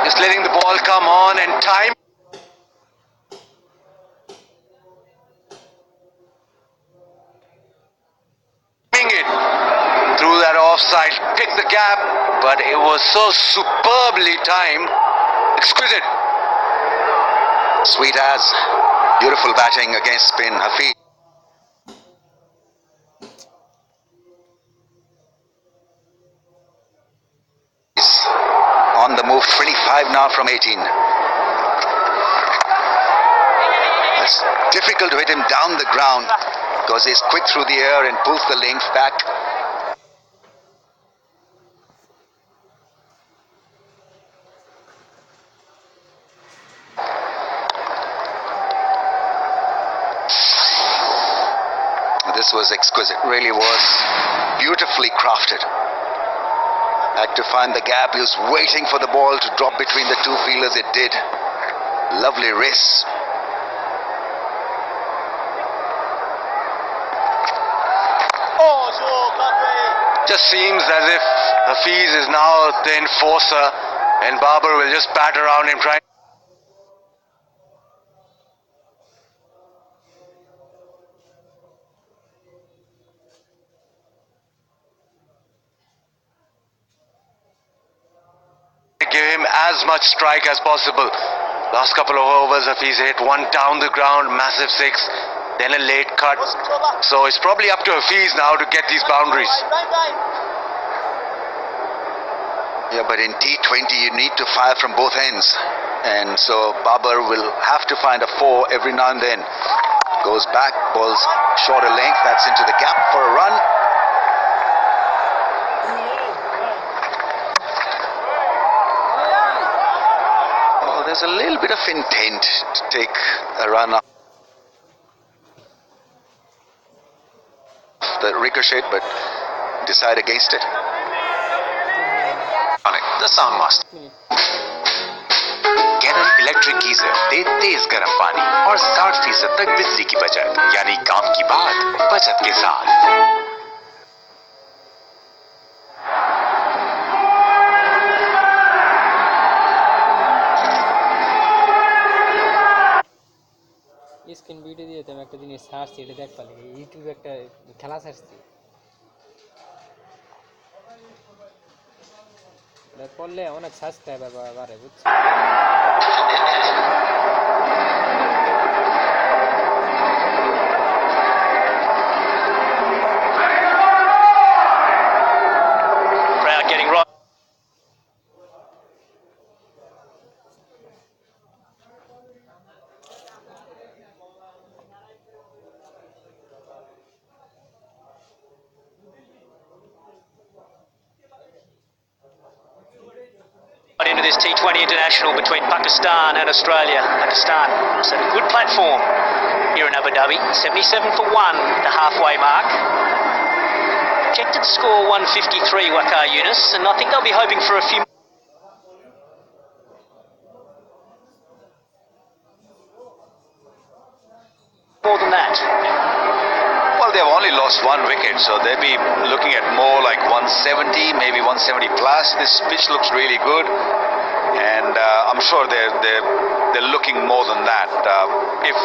Just letting the ball come on and time it through that offside, pick the gap, but it was so superbly timed. Exquisite. Sweet as. Beautiful batting against spin. Hafiz. On the move, 25 now from 18. It's difficult to hit him down the ground because he's quick through the air and pulls the length back. This was exquisite, really was beautifully crafted. Had to find the gap. He was waiting for the ball to drop between the two fielders. It did. Lovely race. Just seems as if Hafiz is now the enforcer and Babar will just bat around him trying. Give him as much strike as possible. Last couple of overs, Hafiz hit one down the ground, massive six, then a late cut. So it's probably up to Hafiz now to get these boundaries. Yeah, but in T20 you need to fire from both ends. And so Babar will have to find a 4 every now and then. Goes back, balls shorter length, that's into the gap for a run. There's a little bit of intent to take a run up the ricochet, but decide against it. The sound master. Canon electric geyser दे तेज गर्म पानी और 60% तक बिजली की बचत, यानी काम की बात बचत के साथ। স্ক্রিন ভিডিও দিয়ে আমি একটা জিনিস সার্চ এটা দেখতে লাগে ইউটিউবে একটা খেলা সার্চছি এটা করলে অনেক সাবস্ক্রাইবার বাড়ে বুঝছো Crowd getting right. Into this T20 international between Pakistan and Australia. Pakistan set a good platform here in Abu Dhabi. 77 for 1, the halfway mark. Projected score 153, Waqar Yunus, and I think they'll be hoping for a few more than that. Well, they've only lost 1 wicket, so they'll be looking at more like 170, maybe 170 plus. This pitch looks really good, and I'm sure they're looking more than that. If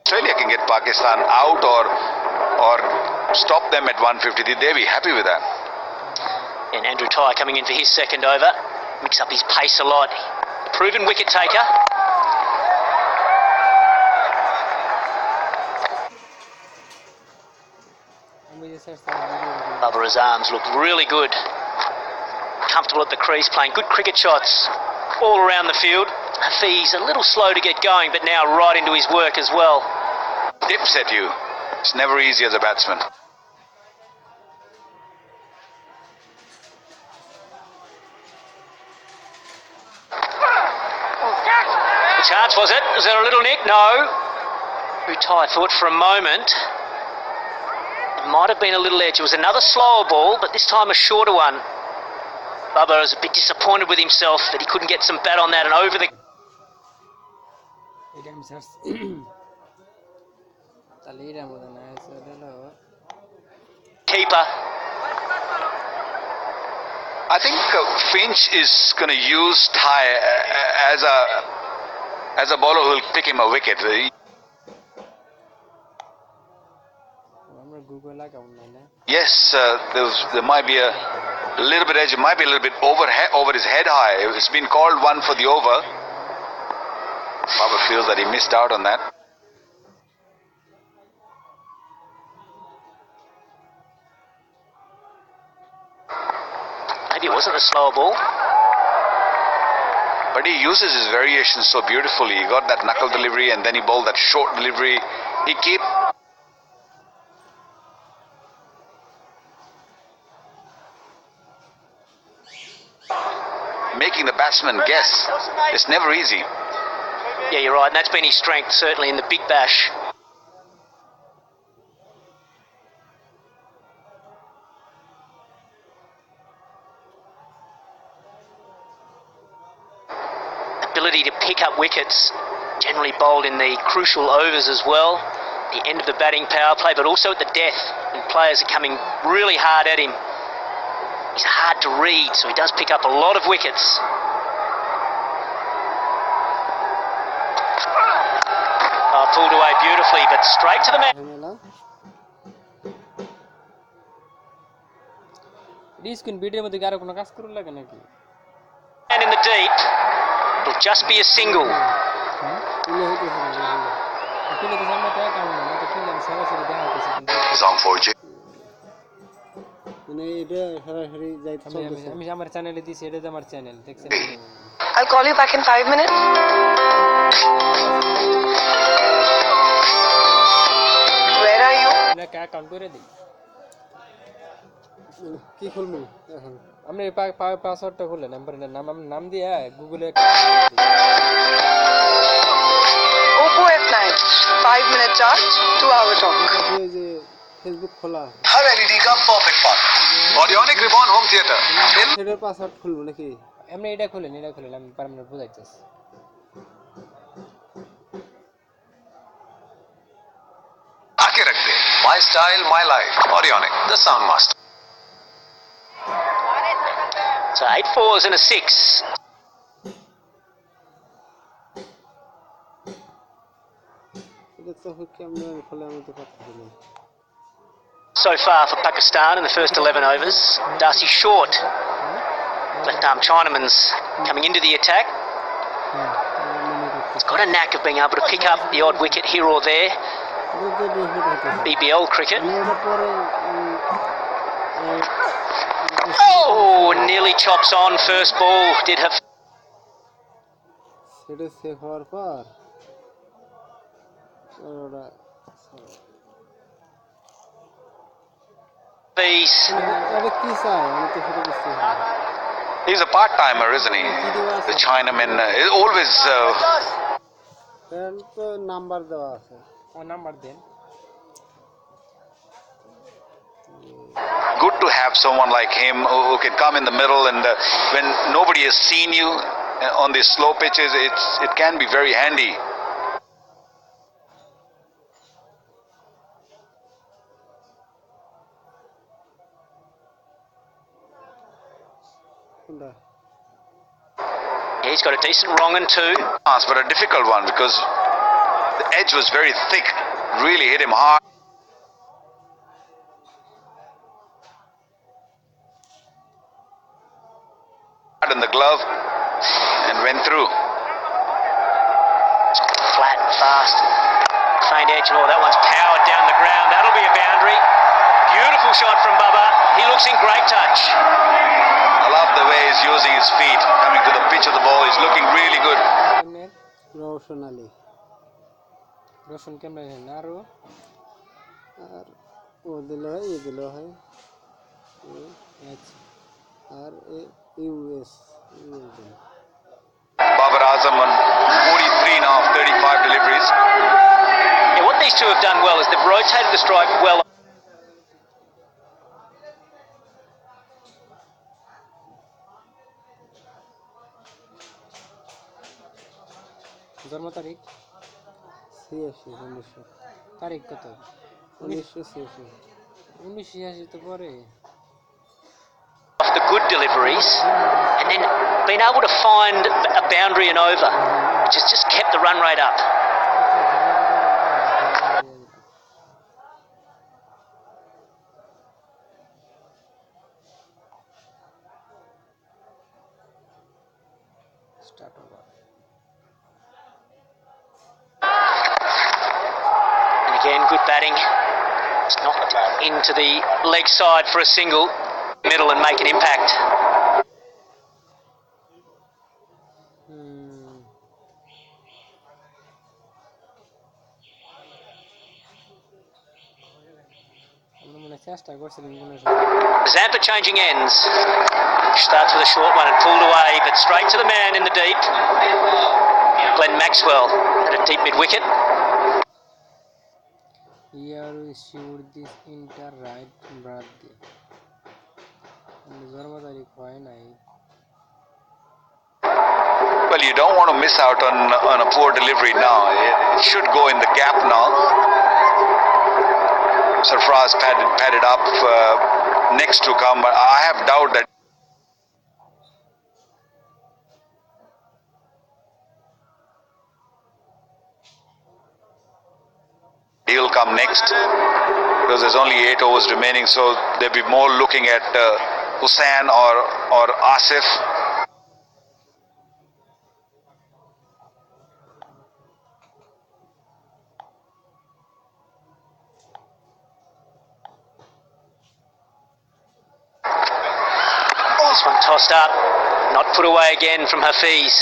Australia can get Pakistan out or stop them at 150, they'll be happy with that. And Andrew Tye coming in for his second over, mix up his pace a lot. Proven wicket taker. Babar's arms look really good. Comfortable at the crease, playing good cricket shots all around the field. Hafiz a little slow to get going, but now right into his work as well. Dips at you. It's never easy as a batsman. Which chance was it? Was there a little nick? No. Utai thought for a moment. It might have been a little edge. It was another slower ball, but this time a shorter one. Babar was a bit disappointed with himself that he couldn't get some bat on that and over the... Keeper. I think Finch is going to use Ty as a bowler who will pick him a wicket. Yes, there might be a little bit edge. It might be a little bit over his head high. It's been called one for the over. Baba feels that he missed out on that. Maybe it wasn't a slower ball. But he uses his variations so beautifully. He got that knuckle delivery and then he bowled that short delivery. He keep making the batsman guess. It's never easy. Yeah, you're right, and that's been his strength, certainly in the big bash. Ability to pick up wickets, generally bowled in the crucial overs as well, the end of the batting power play, but also at the death, when players are coming really hard at him. He's hard to read, so he does pick up a lot of wickets. Pulled away beautifully, but straight to the man. And in the deep, it'll just be a single. Song for J. I'll call you back in 5 minutes. Where are you? পাসওয়ার্ডটা খুলে নাম দিয়ে গুগলে Oppo F9 5-minute charge 2-hour talk. Facebook খোলা हर LED का perfect partner Audionic ribbon home theatre সেটার password খুলবো নাকি এমনি এটা খুলেন আমি পারমানেন্ট বুঝাইতেছি आके रख दे my style my life Audionic the sound master So 8 fours and a 6. So far for Pakistan in the first 11 overs. Darcy Short, left arm Chinaman's coming into the attack. He's got a knack of being able to pick up the odd wicket here or there. BBL cricket. Oh, nearly chops on. First ball did have. He's a part-timer, isn't he? The Chinaman is always good to have someone like him who can come in the middle and when nobody has seen you on these slow pitches, it can be very handy. Yeah, he's got a decent wrong and two. But a difficult one because the edge was very thick, really hit him hard. In the glove and went through. Flat and fast. Faint edge. Oh, that one's powered down the ground. That'll be a boundary. Beautiful shot from Bubba. He looks in great touch. I love the way he's using his feet, coming to the pitch of the ball. He's looking really good. Roshan কেমন আরো আর ও দিল হয় আর US Babar Azam on 43 now of 35 deliveries. Yeah, what these two have done well is they've rotated the strike well. জন্ম তারিখ 86 1900 তারিখ কত 1986 1986 তো পরে off the good deliveries and then been able to find a boundary and over, which has just kept the run rate up. Start over And again, good batting. It's knocked into the leg side for a single, middle and make an impact. মনে চেষ্টা করছিলাম কোনো Zampa changing ends. Starts with a short one and pulled away, but straight to the man in the deep. Glenn Maxwell at a deep mid-wicket. Here we shoot this inter right birthday. জন্ম তারিখ হয় নাই Well, you don't want to miss out on a poor delivery now. It should go in the gap now. Sarfraz padded up next to come, but I have doubt that he'll come next because there's only 8 overs remaining, so they'll be more looking at Hussain or Asif. This one tossed up, not put away again from Hafiz.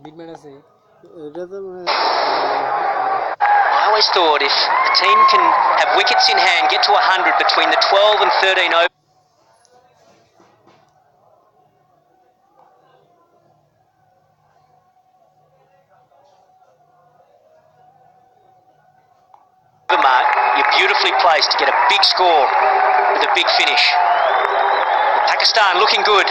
Big man আছে এটা তো I always thought if a team can have wickets in hand, get to 100 between the 12 and 13 over mark, you're beautifully placed to get a big score with a big finish. Pakistan looking good.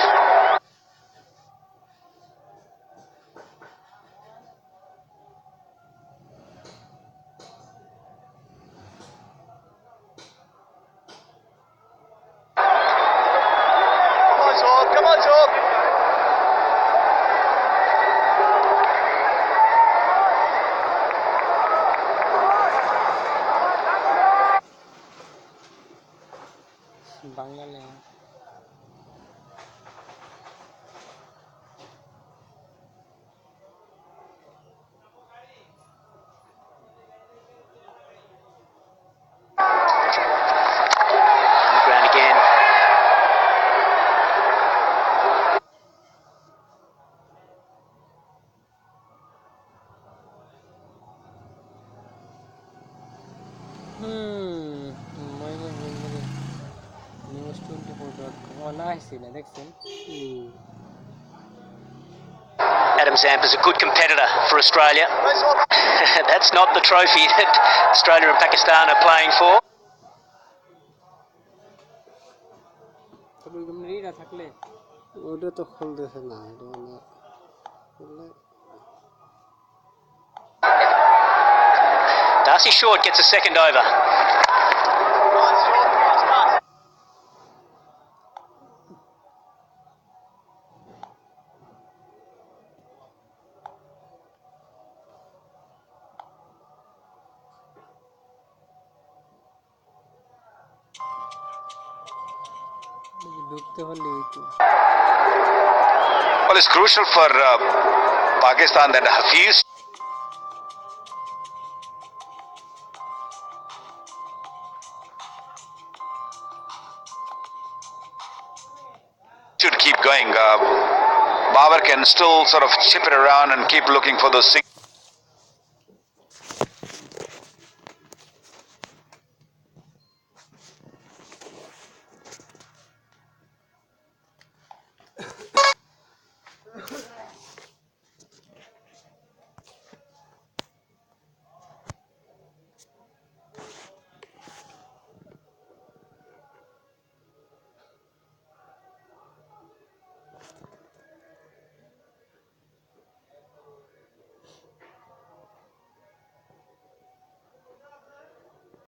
Come on, Job. Bangla Ground again. news24.com nice না দেখছেন Adam Zampa's a good competitor for Australia. That's not the trophy that Australia and Pakistan are playing for. তবে রিরা থাকলে ওটা তো খুলতেছে না এটা মানে Darcy Short gets a second over. ঢুকতে হলে তো Well, it's crucial for Pakistan that Hafiz should keep going. Babar can still sort of chip it around and keep looking for those